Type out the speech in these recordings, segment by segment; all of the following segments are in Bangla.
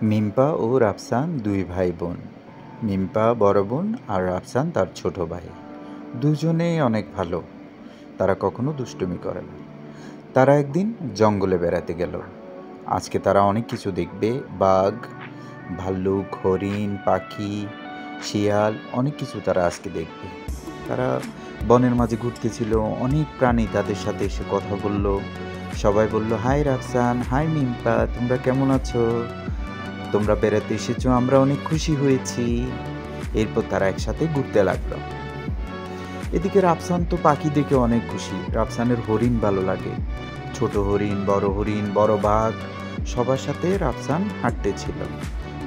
মিম্পা ও রাফসান দুই ভাই বোন। মিম্পা বড় বোন আর রাফসান তার ছোট ভাই। দুজনেই অনেক ভালো, তারা কখনো দুষ্টুমি করে না। তারা একদিন জঙ্গলে বেড়াতে গেল। আজকে তারা অনেক কিছু দেখবে, বাঘ, ভাল্লুক, হরিণ, পাখি, শিয়াল, অনেক কিছু তারা আজকে দেখবে। তারা বনের মাঝে ঘুরতেছিল, অনেক প্রাণী তাদের সাথে এসে কথা বলল। সবাই বলল, হাই রাফসান, হাই মিম্পা, তোমরা কেমন আছো? তোমরা বেড়াতে এসেছো, আমরা অনেক খুশি হয়েছি। এরপর তারা একসাথে ঘুরতে লাগলো। এদিকে রাফসান তো পাখি দেখে অনেক খুশি। রাফসানের হরিণ ভালো লাগে, ছোট হরিণ, বড় বাঘ, সবার সাথে রাফসান হাঁটতেছিল।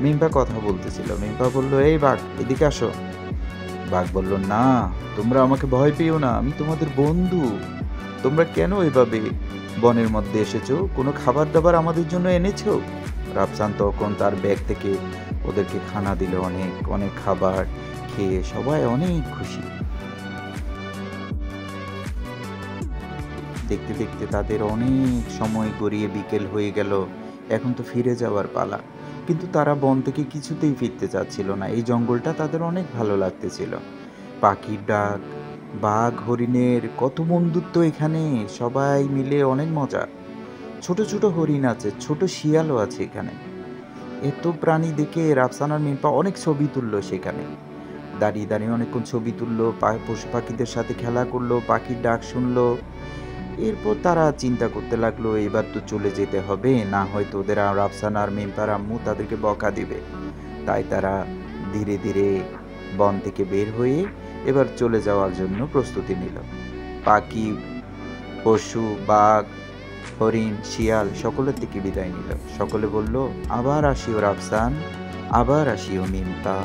মিম্পা কথা বলতেছিল। মিম্পা বলল, এই বাঘ, এদিকে আসো। বাঘ বলল, না, তোমরা আমাকে ভয় পেও না, আমি তোমাদের বন্ধু। তোমরা কেন এভাবে বনের মধ্যে এসেছো? কোনো খাবার দাবার আমাদের জন্য এনেছো? রাফসান তখন তার ব্যাগ থেকে ওদেরকে খানা দিল, অনেক অনেক খাবার খেয়ে সবাই অনেক খুশি। দেখতে দেখতে তাদের অনেক সময় গড়িয়ে বিকেল হয়ে গেল। এখন তো ফিরে যাওয়ার পালা। কিন্তু তারা বন থেকে কিছুতেই ফিরতে চাচ্ছিল না। এই জঙ্গলটা তাদের অনেক ভালো লাগতেছিল। পাখির ডাক, বাঘ, হরিণের কত বন্ধুত্ব এখানে, সবাই মিলে অনেক মজা। ছোট ছোট হরিণ আছে, ছোট শিয়ালও আছে এখানে। এত প্রাণী দেখে রাফসান আর মিম্পা অনেক ছবি তুললো সেখানে। দাঁড়িয়ে দাঁড়িয়ে অনেকক্ষণ ছবি তুললো, পশু পাখিদের সাথে খেলা করলো, পাখির ডাক শুনলো। এরপর তারা চিন্তা করতে লাগলো, এবার তো চলে যেতে হবে, না হয়তো ওদের রাফসান আর মিম্পার আম্মু তাদেরকে বকা দিবে। তাই তারা ধীরে ধীরে বন থেকে বের হয়ে এবার চলে যাওয়ার জন্য প্রস্তুতি নিল। পাখি, পশু, বাঘ, হরিণ, শিয়াল সকলের থেকে বিদায় নিল। সকলে বলল, আবার আসিও রাফসান, আবার আসিও মিম্পা।